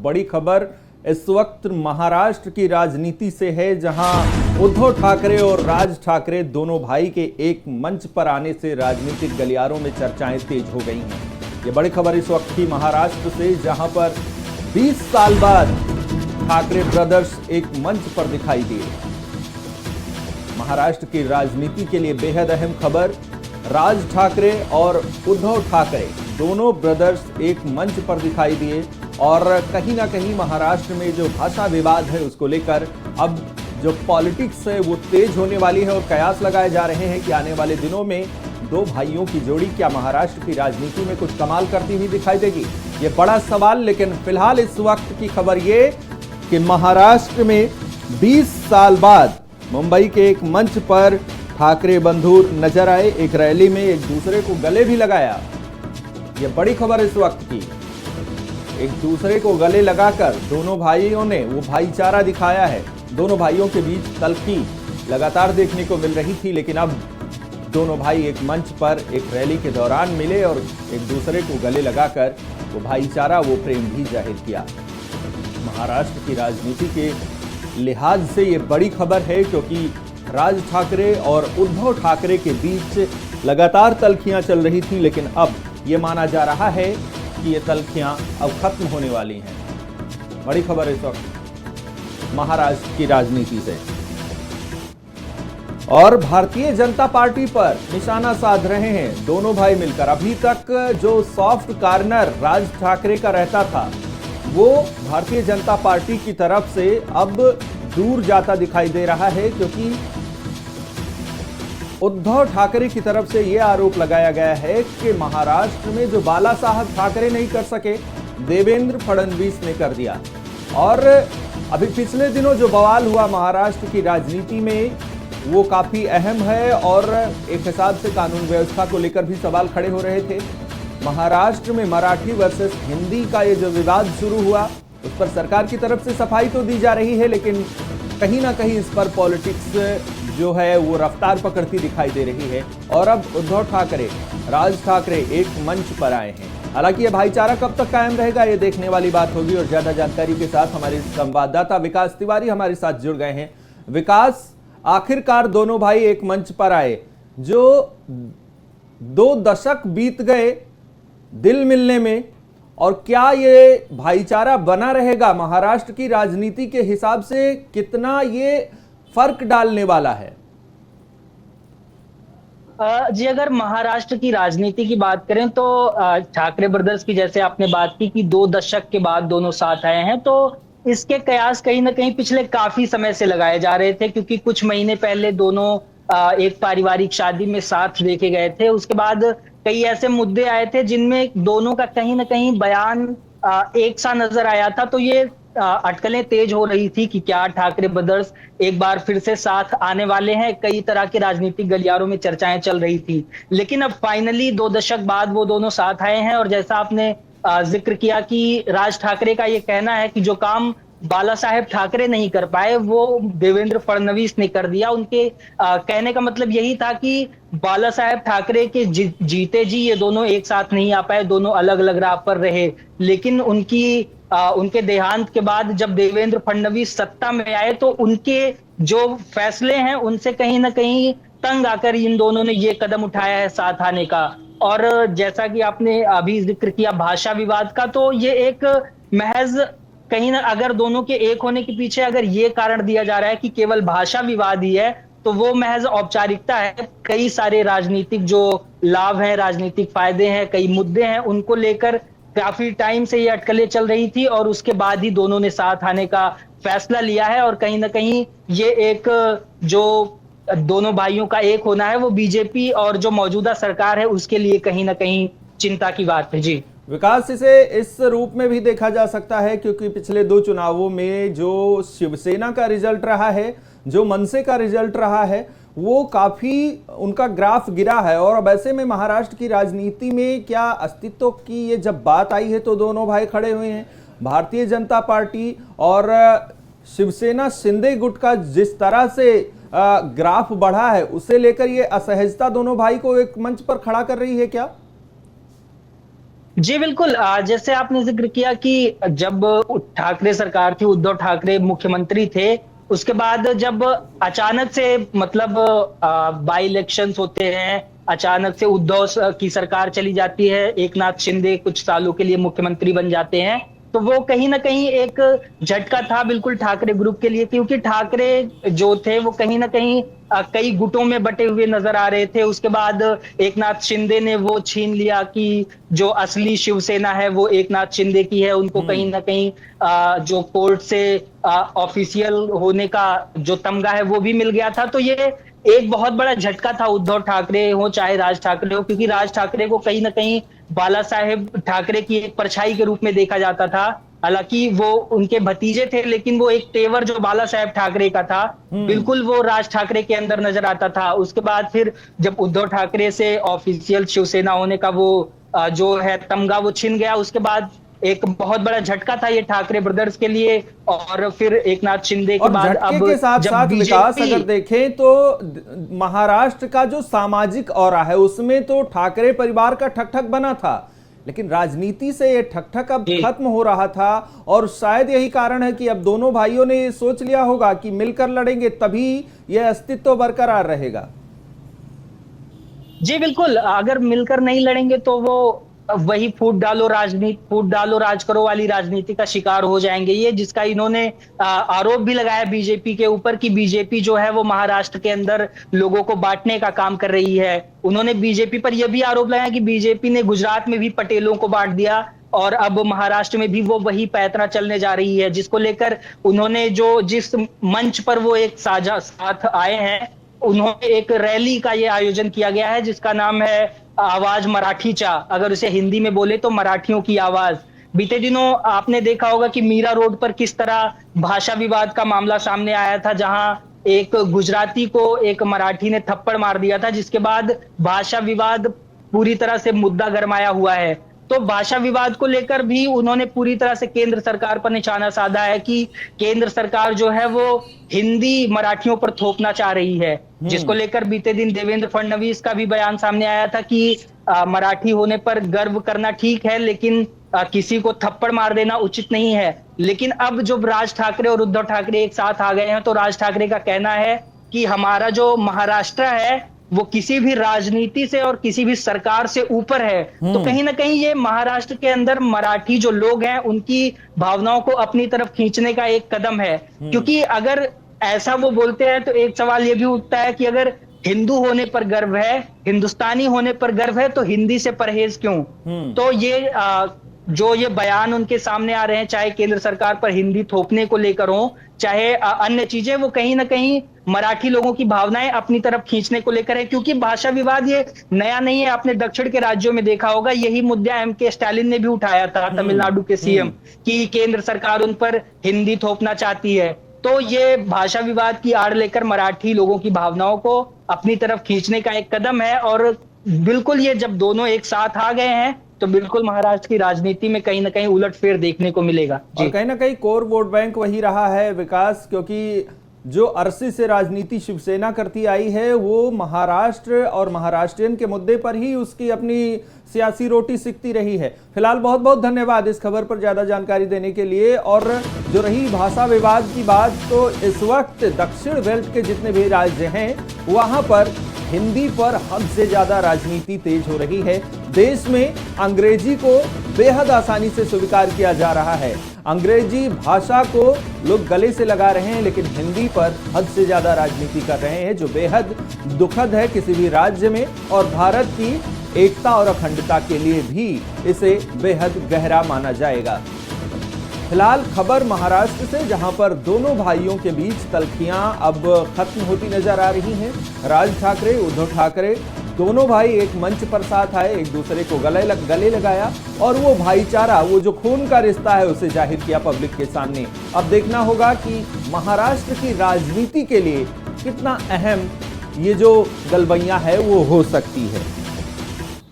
बड़ी खबर इस वक्त महाराष्ट्र की राजनीति से है, जहां उद्धव ठाकरे और राज ठाकरे दोनों भाई के एक मंच पर आने से राजनीतिक गलियारों में चर्चाएं तेज हो गई हैं। ये बड़ी खबर इस वक्त की महाराष्ट्र से, जहां पर 20 साल बाद ठाकरे ब्रदर्स एक मंच पर दिखाई दिए। महाराष्ट्र की राजनीति के लिए बेहद अहम खबर, राज ठाकरे और उद्धव ठाकरे दोनों ब्रदर्स एक मंच पर दिखाई दिए और कहीं ना कहीं महाराष्ट्र में जो भाषा विवाद है उसको लेकर अब जो पॉलिटिक्स है वो तेज होने वाली है और कयास लगाए जा रहे हैं कि आने वाले दिनों में दो भाइयों की जोड़ी क्या महाराष्ट्र की राजनीति में कुछ कमाल करती हुई दिखाई देगी, ये बड़ा सवाल। लेकिन फिलहाल इस वक्त की खबर ये कि महाराष्ट्र में 20 साल बाद मुंबई के एक मंच पर ठाकरे बंधु नजर आए, एक रैली में एक दूसरे को गले भी लगाया। यह बड़ी खबर इस वक्त की, एक दूसरे को गले लगाकर दोनों भाइयों ने वो भाईचारा दिखाया है। दोनों भाइयों के बीच तल्खी लगातार देखने को मिल रही थी, लेकिन अब दोनों भाई एक मंच पर एक रैली के दौरान मिले और एक दूसरे को गले लगाकर वो भाईचारा, वो प्रेम भी जाहिर किया। महाराष्ट्र की राजनीति के लिहाज से ये बड़ी खबर है, क्योंकि राज ठाकरे और उद्धव ठाकरे के बीच लगातार तल्खियां चल रही थी, लेकिन अब ये माना जा रहा है कि ये तल्खियां अब खत्म होने वाली हैं। बड़ी खबर इस वक्त महाराष्ट्र की राजनीति से। और भारतीय जनता पार्टी पर निशाना साध रहे हैं दोनों भाई मिलकर। अभी तक जो सॉफ्ट कॉर्नर राज ठाकरे का रहता था वो भारतीय जनता पार्टी की तरफ से अब दूर जाता दिखाई दे रहा है, क्योंकि उद्धव ठाकरे की तरफ से यह आरोप लगाया गया है कि महाराष्ट्र में जो बाला साहब ठाकरे नहीं कर सके, देवेंद्र फडणवीस ने कर दिया। और अभी पिछले दिनों जो बवाल हुआ महाराष्ट्र की राजनीति में वो काफी अहम है और एक हिसाब से कानून व्यवस्था को लेकर भी सवाल खड़े हो रहे थे। महाराष्ट्र में मराठी वर्सेस हिंदी का ये जो विवाद शुरू हुआ उस पर सरकार की तरफ से सफाई तो दी जा रही है, लेकिन कहीं ना कहीं इस पर पॉलिटिक्स जो है वो रफ्तार पकड़ती दिखाई दे रही है। और अब उद्धव ठाकरे, राज ठाकरे एक मंच पर आए हैं। हालांकि ये भाईचारा कब तक कायम रहेगा ये देखने वाली बात होगी। और ज्यादा जानकारी के साथ हमारे संवाददाता विकास तिवारी हमारे साथ जुड़ गए हैं। विकास, आखिरकार दोनों भाई एक मंच पर आए, जो 2 दशक बीत गए दिल मिलने में, और क्या ये भाईचारा बना रहेगा? महाराष्ट्र की राजनीति के हिसाब से कितना ये फर्क डालने वाला है? जी, अगर महाराष्ट्र की राजनीति की बात करें तो ठाकरे ब्रदर्स की, जैसे आपने बात की कि 2 दशक के बाद दोनों साथ आए हैं, तो इसके कयास कहीं ना कहीं पिछले काफी समय से लगाए जा रहे थे, क्योंकि कुछ महीने पहले दोनों एक पारिवारिक शादी में साथ देखे गए थे। उसके बाद कई ऐसे मुद्दे आए थे जिनमें दोनों का कहीं ना कहीं बयान एक सा नजर आया था। तो ये अटकलें तेज हो रही थी कि क्या ठाकरे ब्रदर्स एक बार फिर से साथ आने वाले हैं। कई तरह के राजनीतिक गलियारों में चर्चाएं चल रही थी, लेकिन अब फाइनली 2 दशक बाद वो दोनों साथ आए हैं। और जैसा आपने जिक्र किया कि राज ठाकरे का ये कहना है कि जो काम बाला साहेब ठाकरे नहीं कर पाए वो देवेंद्र फडणवीस ने कर दिया। उनके कहने का मतलब यही था कि बाला साहेब ठाकरे के जीते जी ये दोनों एक साथ नहीं आ पाए, दोनों अलग अलग राह पर रहे। लेकिन उनके देहांत के बाद जब देवेंद्र फडणवीस सत्ता में आए तो उनके जो फैसले हैं उनसे कहीं ना कहीं तंग आकर इन दोनों ने ये कदम उठाया है साथ आने का। और जैसा कि आपने अभी जिक्र किया भाषा विवाद का, तो ये एक महज कहीं ना, अगर दोनों के एक होने के पीछे अगर ये कारण दिया जा रहा है कि केवल भाषा विवाद ही है, तो वो महज औपचारिकता है। कई सारे राजनीतिक जो लाभ हैं, राजनीतिक फायदे हैं, कई मुद्दे हैं, उनको लेकर काफी टाइम से ये अटकलें चल रही थी और उसके बाद ही दोनों ने साथ आने का फैसला लिया है। और कहीं ना कहीं ये एक जो दोनों भाइयों का एक होना है वो बीजेपी और जो मौजूदा सरकार है उसके लिए कहीं ना कहीं चिंता की बात है। जी विकास, इसे इस रूप में भी देखा जा सकता है क्योंकि पिछले 2 चुनावों में जो शिवसेना का रिजल्ट रहा है, जो मनसे का रिजल्ट रहा है, वो काफी उनका ग्राफ गिरा है। और अब ऐसे में महाराष्ट्र की राजनीति में क्या अस्तित्व की ये जब बात आई है तो दोनों भाई खड़े हुए हैं। भारतीय जनता पार्टी और शिवसेना शिंदे गुट का जिस तरह से ग्राफ बढ़ा है उसे लेकर ये असहजता दोनों भाई को एक मंच पर खड़ा कर रही है क्या? जी बिल्कुल। जैसे आपने जिक्र किया कि जब ठाकरे सरकार थी, उद्धव ठाकरे मुख्यमंत्री थे, उसके बाद जब अचानक से मतलब बाई इलेक्शंस होते हैं, अचानक से उद्धव की सरकार चली जाती है, एकनाथ शिंदे कुछ सालों के लिए मुख्यमंत्री बन जाते हैं, तो वो कहीं ना कहीं एक झटका था बिल्कुल ठाकरे ग्रुप के लिए, क्योंकि ठाकरे जो थे वो कहीं ना कहीं कई गुटों में बटे हुए नजर आ रहे थे। उसके बाद एकनाथ शिंदे ने वो छीन लिया कि जो असली शिवसेना है वो एकनाथ शिंदे की है, उनको कहीं ना कहीं जो कोर्ट से ऑफिशियल होने का जो तमगा है वो भी मिल गया था। तो ये एक बहुत बड़ा झटका था उद्धव ठाकरे हो चाहे राज ठाकरे हो, क्योंकि राज ठाकरे को कहीं ना कहीं बाला साहेब ठाकरे की एक परछाई के रूप में देखा जाता था। हालांकि वो उनके भतीजे थे, लेकिन वो एक तेवर जो बाला साहेब ठाकरे का था, बिल्कुल वो राज ठाकरे के अंदर नजर आता था। उसके बाद फिर जब उद्धव ठाकरे से ऑफिशियल शिवसेना होने का वो जो है तमगा वो छिन गया, उसके बाद एक बहुत बड़ा झटका था ये ठाकरे ब्रदर्स के लिए। और फिर एकनाथ शिंदे के और बाद झटके अब के साथ जब साथ विकास बीजेपी अगर देखें तो महाराष्ट्र का जो सामाजिक औरा है उसमें तो ठाकरे परिवार का ठकठक बना था, लेकिन राजनीति से ये ठकठक अब खत्म हो रहा था। और शायद यही कारण है कि अब दोनों भाइयों ने ये सोच लिया होगा कि मिलकर लड़ेंगे तभी यह अस्तित्व बरकरार रहेगा। जी बिल्कुल। अगर मिलकर नहीं लड़ेंगे तो वो वही फूट डालो राज करो वाली राजनीति का शिकार हो जाएंगे, ये जिसका इन्होंने आरोप भी लगाया बीजेपी के ऊपर कि बीजेपी जो है वो महाराष्ट्र के अंदर लोगों को बांटने का काम कर रही है। उन्होंने बीजेपी पर यह भी आरोप लगाया कि बीजेपी ने गुजरात में भी पटेलों को बांट दिया और अब महाराष्ट्र में भी वो वही पैंतरा चलने जा रही है, जिसको लेकर उन्होंने जो जिस मंच पर वो एक साझा साथ आए हैं, उन्होंने एक रैली का ये आयोजन किया गया है जिसका नाम है आवाज मराठीचा। अगर उसे हिंदी में बोले तो मराठियों की आवाज। बीते दिनों आपने देखा होगा कि मीरा रोड पर किस तरह भाषा विवाद का मामला सामने आया था, जहां एक गुजराती को एक मराठी ने थप्पड़ मार दिया था, जिसके बाद भाषा विवाद पूरी तरह से मुद्दा गरमाया हुआ है। तो भाषा विवाद को लेकर भी उन्होंने पूरी तरह से केंद्र सरकार पर निशाना साधा है कि केंद्र सरकार जो है वो हिंदी मराठियों पर थोपना चाह रही है, जिसको लेकर बीते दिन देवेंद्र फडणवीस का भी बयान सामने आया था कि मराठी होने पर गर्व करना ठीक है, लेकिन किसी को थप्पड़ मार देना उचित नहीं है। लेकिन अब जब राज ठाकरे और उद्धव ठाकरे एक साथ आ गए हैं तो राज ठाकरे का कहना है कि हमारा जो महाराष्ट्र है वो किसी भी राजनीति से और किसी भी सरकार से ऊपर है। तो कहीं ना कहीं ये महाराष्ट्र के अंदर मराठी जो लोग हैं उनकी भावनाओं को अपनी तरफ खींचने का एक कदम है, क्योंकि अगर ऐसा वो बोलते हैं तो एक सवाल ये भी उठता है कि अगर हिंदू होने पर गर्व है, हिंदुस्तानी होने पर गर्व है, तो हिंदी से परहेज क्यों? तो ये जो ये बयान उनके सामने आ रहे हैं, चाहे केंद्र सरकार पर हिंदी थोपने को लेकर हो, चाहे अन्य चीजें, वो कहीं ना कहीं मराठी लोगों की भावनाएं अपनी तरफ खींचने को लेकर है। क्योंकि भाषा विवाद ये नया नहीं है, आपने दक्षिण के राज्यों में देखा होगा, यही मुद्दा एमके स्टालिन ने भी उठाया था, तमिलनाडु के सीएम, कि केंद्र सरकार उन पर हिंदी थोपना चाहती है। तो ये भाषा विवाद की आड़ लेकर मराठी लोगों की भावनाओं को अपनी तरफ खींचने का एक कदम है। और बिल्कुल ये जब दोनों एक साथ आ गए हैं तो बिल्कुल महाराष्ट्र की राजनीति में कहीं ना कहीं उलटफेर देखने को मिलेगा। और कहीं ना कहीं कोर वोट बैंक वही रहा है विकास, क्योंकि जो अरसे से राजनीति शिवसेना करती आई है वो महाराष्ट्र और महाराष्ट्रियन के मुद्दे पर ही उसकी अपनी सियासी रोटी सिकती रही है। फिलहाल बहुत बहुत धन्यवाद इस खबर पर ज्यादा जानकारी देने के लिए। और जो रही भाषा विवाद की बात, तो इस वक्त दक्षिण बेल्ट के जितने भी राज्य हैं वहां पर हिंदी पर हद से ज्यादा राजनीति तेज हो रही है। देश में अंग्रेजी को बेहद आसानी से स्वीकार किया जा रहा है, अंग्रेजी भाषा को लोग गले से लगा रहे हैं, लेकिन हिंदी पर हद से ज्यादा राजनीति कर रहे हैं, जो बेहद दुखद है किसी भी राज्य में, और भारत की एकता और अखंडता के लिए भी इसे बेहद गहरा माना जाएगा। फिलहाल खबर महाराष्ट्र से, जहां पर दोनों भाइयों के बीच तल्खियां अब खत्म होती नजर आ रही हैं। राज ठाकरे, उद्धव ठाकरे दोनों भाई एक मंच पर साथ आए, एक दूसरे को गले लगाया और वो भाईचारा, वो जो खून का रिश्ता है उसे जाहिर किया पब्लिक के सामने। अब देखना होगा कि महाराष्ट्र की राजनीति के लिए कितना अहम ये जो गलबैया है वो हो सकती है।